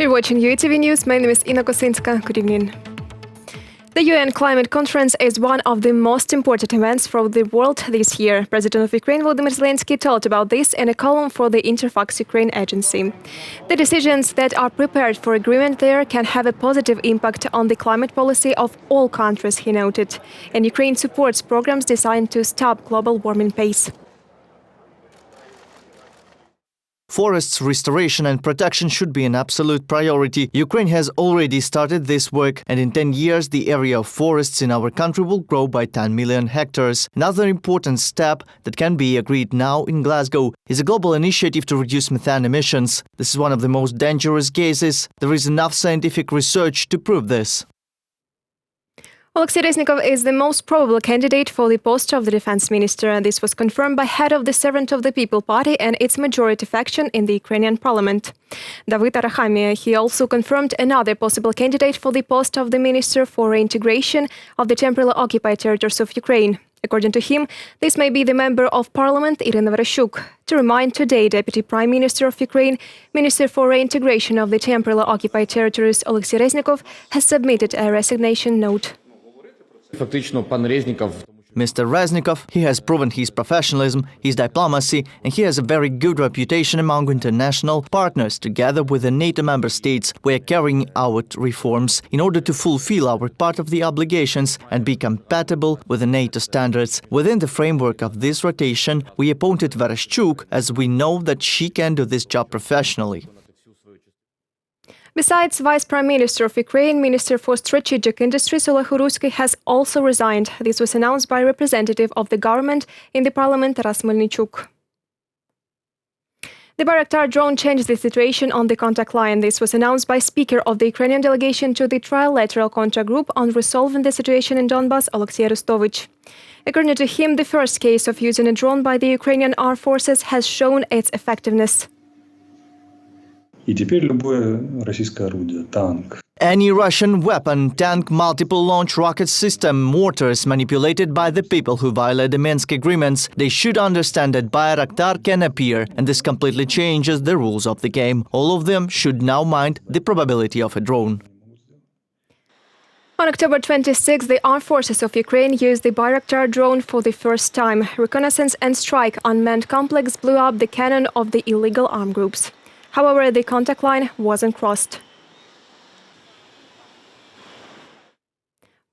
You're watching UATV News. My name is Inna Kosinska. Good evening. The UN Climate Conference is one of the most important events for the world this year. President of Ukraine Volodymyr Zelenskyy told about this in a column for the Interfax Ukraine agency. The decisions that are prepared for agreement there can have a positive impact on the climate policy of all countries, he noted. And Ukraine supports programs designed to stop global warming pace. Forests restoration and protection should be an absolute priority. Ukraine has already started this work, and in 10 years the area of forests in our country will grow by 10 million hectares. Another important step that can be agreed now in Glasgow is a global initiative to reduce methane emissions. This is one of the most dangerous gases. There is enough scientific research to prove this. Alexei Reznikov is the most probable candidate for the post of the defense minister. This was confirmed by head of the Servant of the People party and its majority faction in the Ukrainian parliament. David Arahami. He also confirmed another possible candidate for the post of the minister for reintegration of the temporarily occupied territories of Ukraine. According to him, this may be the member of parliament Irina Vereshchuk. To remind today, Deputy Prime Minister of Ukraine, Minister for Reintegration of the temporarily occupied territories Alexei Reznikov has submitted a resignation note. Mr. Reznikov, he has proven his professionalism, his diplomacy, and he has a very good reputation among international partners. Together with the NATO member states, we are carrying out reforms in order to fulfill our part of the obligations and be compatible with the NATO standards. Within the framework of this rotation, we appointed Vereshchuk, as we know that she can do this job professionally. Besides Vice Prime Minister of Ukraine, Minister for Strategic Industries Oleg Uruski has also resigned. This was announced by a representative of the government in the parliament, Taras Melnichuk. The Bayraktar drone changed the situation on the contact line. This was announced by Speaker of the Ukrainian delegation to the Trilateral Contact Group on resolving the situation in Donbas, Alexei Arestovich. According to him, the first case of using a drone by the Ukrainian armed forces has shown its effectiveness. Any Russian weapon, tank, multiple launch rocket system, mortars manipulated by the people who violate the Minsk agreements, they should understand that Bayraktar can appear, and this completely changes the rules of the game. All of them should now mind the probability of a drone. On October 26, the armed forces of Ukraine used the Bayraktar drone for the first time. Reconnaissance and strike unmanned complex blew up the cannon of the illegal armed groups. However, the contact line wasn't crossed.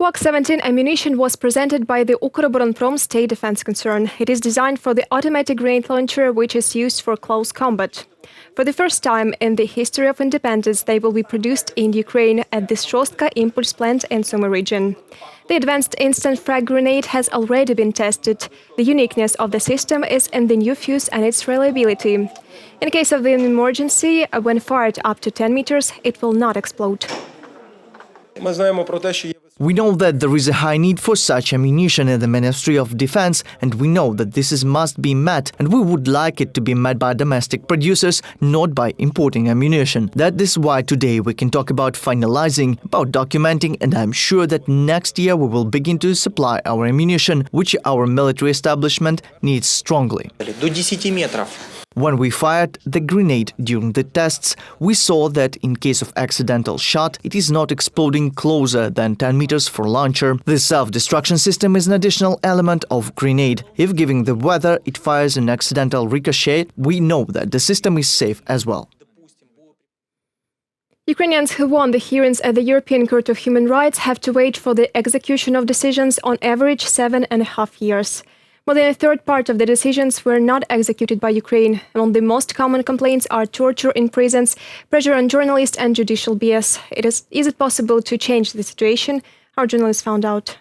WAC-17 ammunition was presented by the Ukroboronprom state defense concern. It is designed for the automatic grenade launcher, which is used for close combat. For the first time in the history of independence, they will be produced in Ukraine at the Strostka Impulse plant in Sumy region. The advanced instant frag grenade has already been tested. The uniqueness of the system is in the new fuse and its reliability. In case of an emergency, when fired up to 10 meters, it will not explode. We know that there is a high need for such ammunition in the Ministry of Defense, and we know that this must be met, and we would like it to be met by domestic producers, not by importing ammunition. That is why today we can talk about finalizing, about documenting, and I'm sure that next year we will begin to supply our ammunition, which our military establishment needs strongly. When we fired the grenade during the tests, we saw that in case of accidental shot, it is not exploding closer than 10 meters for launcher. The self-destruction system is an additional element of grenade. If given the weather, it fires an accidental ricochet, we know that the system is safe as well. Ukrainians who won the hearings at the European Court of Human Rights have to wait for the execution of decisions on average 7.5 years. More than a third part of the decisions were not executed by Ukraine. Among the most common complaints are torture in prisons, pressure on journalists and judicial bias. Is it possible to change the situation? Our journalists found out.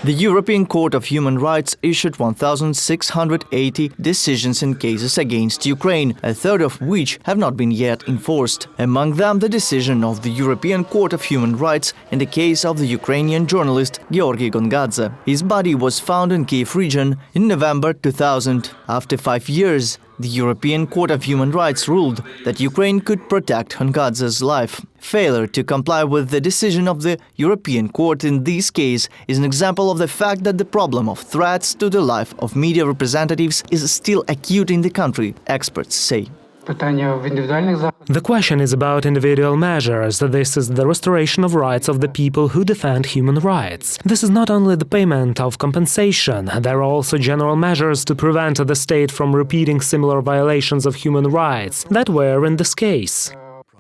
The European Court of Human Rights issued 1,680 decisions in cases against Ukraine, a third of which have not been yet enforced. Among them, the decision of the European Court of Human Rights in the case of the Ukrainian journalist Georgy Gongadze. His body was found in Kiev region in November 2000. After 5 years, the European Court of Human Rights ruled that Ukraine could protect Gongadze's life. Failure to comply with the decision of the European Court in this case is an example of the fact that the problem of threats to the life of media representatives is still acute in the country, experts say. The question is about individual measures. This is the restoration of rights of the people who defend human rights. This is not only the payment of compensation. There are also general measures to prevent the state from repeating similar violations of human rights that were in this case.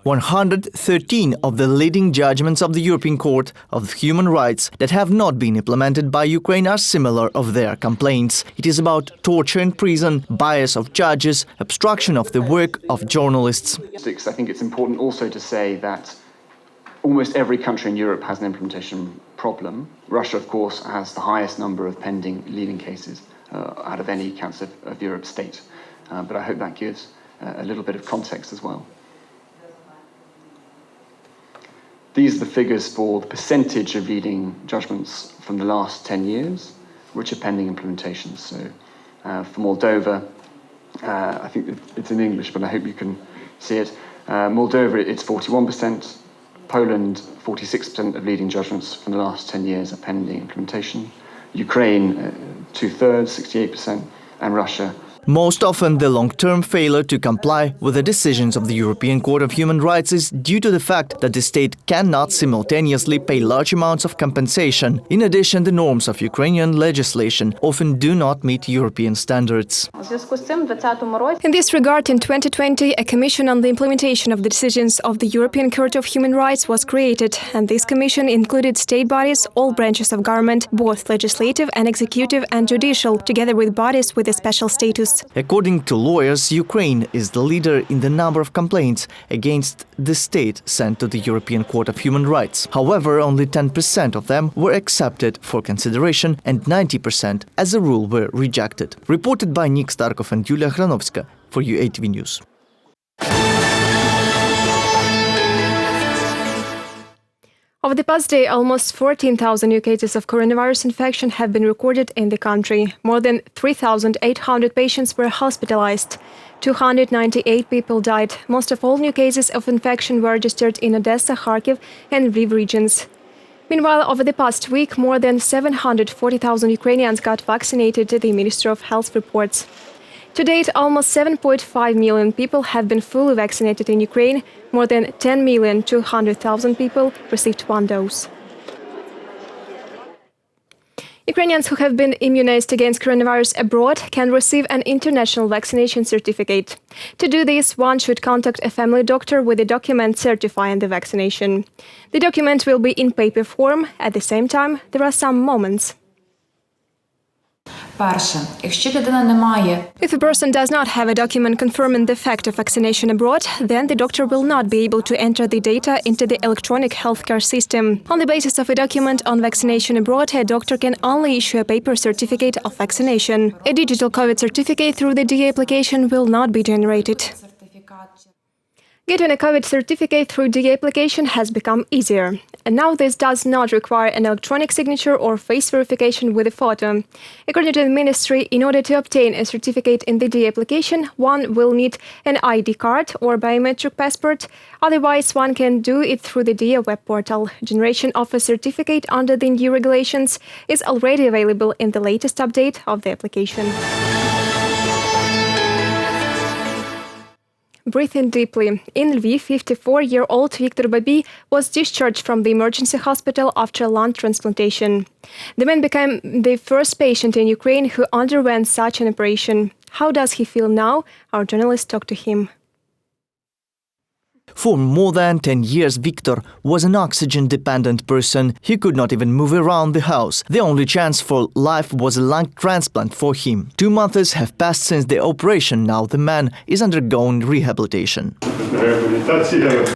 113 of the leading judgments of the European Court of Human Rights that have not been implemented by Ukraine are similar of their complaints. It is about torture in prison, bias of judges, obstruction of the work of journalists. I think it's important also to say that almost every country in Europe has an implementation problem. Russia, of course, has the highest number of pending leaving cases out of any Council of Europe state. But I hope that gives a little bit of context as well. These are the figures for the percentage of leading judgments from the last 10 years, which are pending implementation. So for Moldova, I think it's in English, but I hope you can see it. Moldova, it's 41%. Poland, 46% of leading judgments from the last 10 years are pending implementation. Ukraine, 2/3, 68%, and Russia. Most often, the long-term failure to comply with the decisions of the European Court of Human Rights is due to the fact that the state cannot simultaneously pay large amounts of compensation. In addition, the norms of Ukrainian legislation often do not meet European standards. In this regard, in 2020, a commission on the implementation of the decisions of the European Court of Human Rights was created, and this commission included state bodies, all branches of government, both legislative and executive and judicial, together with bodies with a special status. According to lawyers, Ukraine is the leader in the number of complaints against the state sent to the European Court of Human Rights. However, only 10% of them were accepted for consideration and 90% as a rule were rejected. Reported by Nick Starkov and Yulia Hranovska for UATV News. Over the past day, almost 14,000 new cases of coronavirus infection have been recorded in the country. More than 3,800 patients were hospitalized. 298 people died. Most of all new cases of infection were registered in Odessa, Kharkiv and Lviv regions. Meanwhile, over the past week, more than 740,000 Ukrainians got vaccinated, the Ministry of Health reports. To date, almost 7.5 million people have been fully vaccinated in Ukraine. More than 10,200,000 people received one dose. Ukrainians who have been immunized against coronavirus abroad can receive an international vaccination certificate. To do this, one should contact a family doctor with a document certifying the vaccination. The document will be in paper form. At the same time, there are some moments. If a person does not have a document confirming the fact of vaccination abroad, then the doctor will not be able to enter the data into the electronic healthcare system. On the basis of a document on vaccination abroad, a doctor can only issue a paper certificate of vaccination. A digital COVID certificate through the Diia application will not be generated. Getting a COVID certificate through Diia application has become easier. And now this does not require an electronic signature or face verification with a photo. According to the ministry, in order to obtain a certificate in the Diia application, one will need an ID card or biometric passport. Otherwise, one can do it through the Diia web portal. Generation of a certificate under the new regulations is already available in the latest update of the application. Breathe in deeply. In Lviv, 54-year-old Viktor Babi was discharged from the emergency hospital after lung transplantation. The man became the first patient in Ukraine who underwent such an operation. How does he feel now? Our journalist talked to him. For more than 10 years, Viktor was an oxygen-dependent person. He could not even move around the house. The only chance for life was a lung transplant for him. 2 months have passed since the operation. Now the man is undergoing rehabilitation.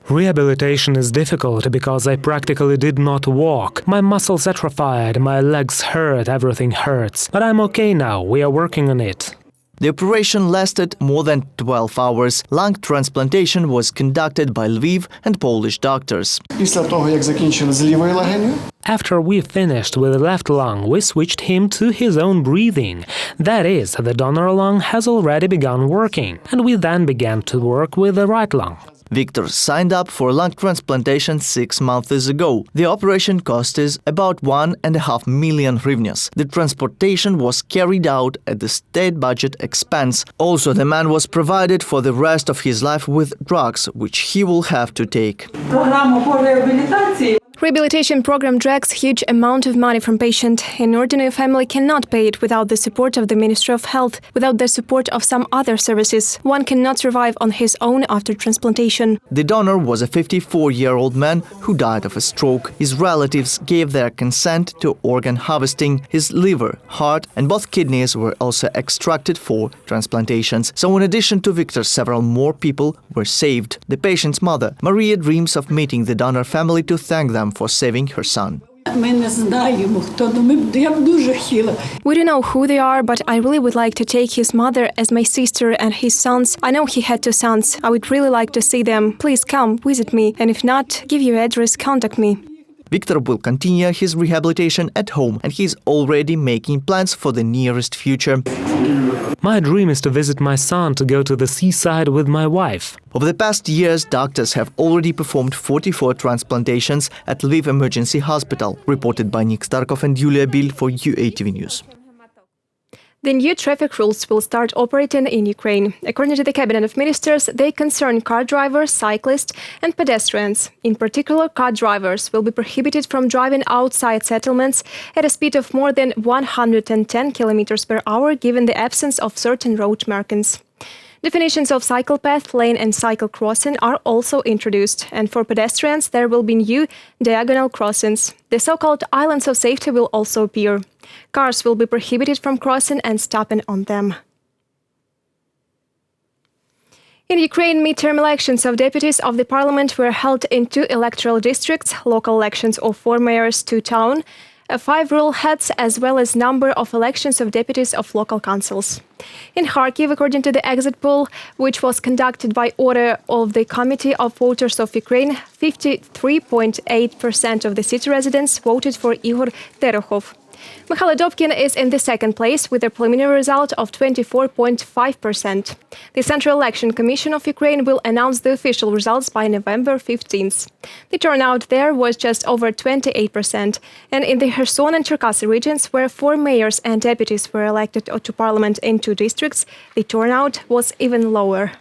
Rehabilitation is difficult because I practically did not walk. My muscles atrophied, my legs hurt, everything hurts. But I'm okay now, we are working on it. The operation lasted more than 12 hours. Lung transplantation was conducted by Lviv and Polish doctors. After we finished with the left lung, we switched him to his own breathing. That is, the donor lung has already begun working, and we then began to work with the right lung. Victor signed up for lung transplantation 6 months ago. The operation cost is about 1.5 million hryvnias. The transportation was carried out at the state budget expense. Also, the man was provided for the rest of his life with drugs, which he will have to take. Rehabilitation program drags huge amount of money from patient. An ordinary family cannot pay it without the support of the Ministry of Health, without the support of some other services. One cannot survive on his own after transplantation. The donor was a 54-year-old man who died of a stroke. His relatives gave their consent to organ harvesting. His liver, heart and both kidneys were also extracted for transplantations. So in addition to Victor, several more people were saved. The patient's mother, Maria, dreams of meeting the donor family to thank them for saving her son. We don't know who they are, but I really would like to take his mother as my sister and his sons. I know he had 2 sons. I would really like to see them. Please come, visit me, and if not, give your address, contact me. Victor will continue his rehabilitation at home and he's already making plans for the nearest future. My dream is to visit my son, to go to the seaside with my wife. Over the past years, doctors have already performed 44 transplantations at Lviv Emergency Hospital, reported by Nick Starkov and Yulia Bil for UATV News. The new traffic rules will start operating in Ukraine. According to the Cabinet of Ministers, they concern car drivers, cyclists and pedestrians. In particular, car drivers will be prohibited from driving outside settlements at a speed of more than 110 km per hour, given the absence of certain road markings. Definitions of cycle path, lane and cycle crossing are also introduced, and for pedestrians there will be new diagonal crossings. The so-called islands of safety will also appear. Cars will be prohibited from crossing and stopping on them. In Ukraine, midterm elections of deputies of the parliament were held in 2 electoral districts, local elections of 4 mayors, 2 town, 5 rural heads, as well as number of elections of deputies of local councils. In Kharkiv, according to the exit poll, which was conducted by order of the Committee of Voters of Ukraine, 53.8% of the city residents voted for Igor Terekhov. Mikhail Dobkin is in the second place with a preliminary result of 24.5%. The Central Election Commission of Ukraine will announce the official results by November 15th. The turnout there was just over 28%, and in the Kherson and Cherkasy regions, where 4 mayors and deputies were elected to parliament in 2 districts, the turnout was even lower.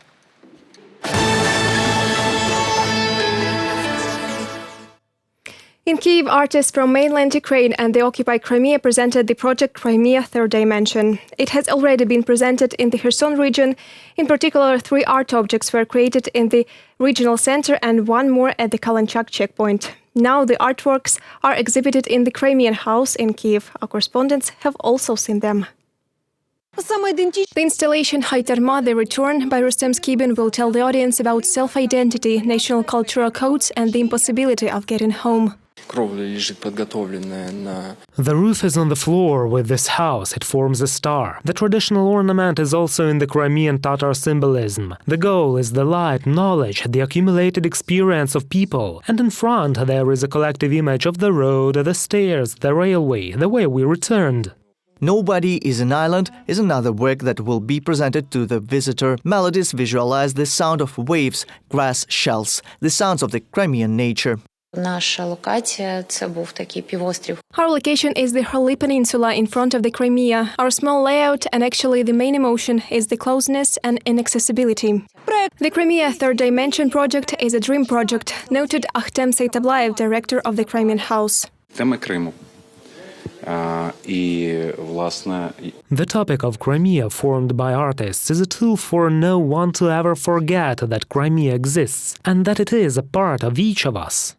In Kyiv, artists from mainland Ukraine and the occupied Crimea presented the project Crimea Third Dimension. It has already been presented in the Kherson region. In particular, 3 art objects were created in the regional center and 1 more at the Kalanchak checkpoint. Now the artworks are exhibited in the Crimean house in Kyiv. Our correspondents have also seen them. The installation Haytarma, The Return by Rustem Skibin will tell the audience about self-identity, national cultural codes and the impossibility of getting home. The roof is on the floor with this house. It forms a star. The traditional ornament is also in the Crimean Tatar symbolism. The goal is the light, knowledge, the accumulated experience of people. And in front there is a collective image of the road, the stairs, the railway, the way we returned. Nobody is an Island is another work that will be presented to the visitor. Melodies visualize the sound of waves, grass shells, the sounds of the Crimean nature. Our location is the Horli Peninsula in front of the Crimea. Our small layout and actually the main emotion is the closeness and inaccessibility. The Crimea Third Dimension project is a dream project, noted Akhtem Seitablayev, director of the Crimean House. The topic of Crimea, formed by artists, is a tool for no one to ever forget that Crimea exists and that it is a part of each of us.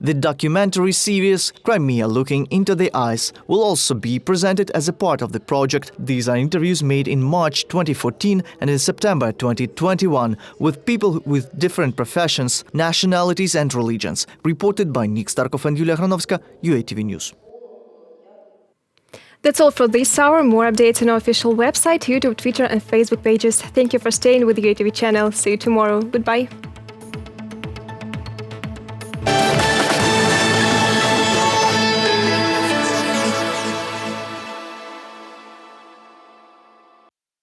The documentary series Crimea Looking into the Eyes will also be presented as a part of the project. These are interviews made in March 2014 and in September 2021 with people with different professions, nationalities and religions. Reported by Nick Starkov and Yulia Hranovska, UATV News. That's all for this hour. More updates on our official website, YouTube, Twitter and Facebook pages. Thank you for staying with the UATV channel. See you tomorrow. Goodbye.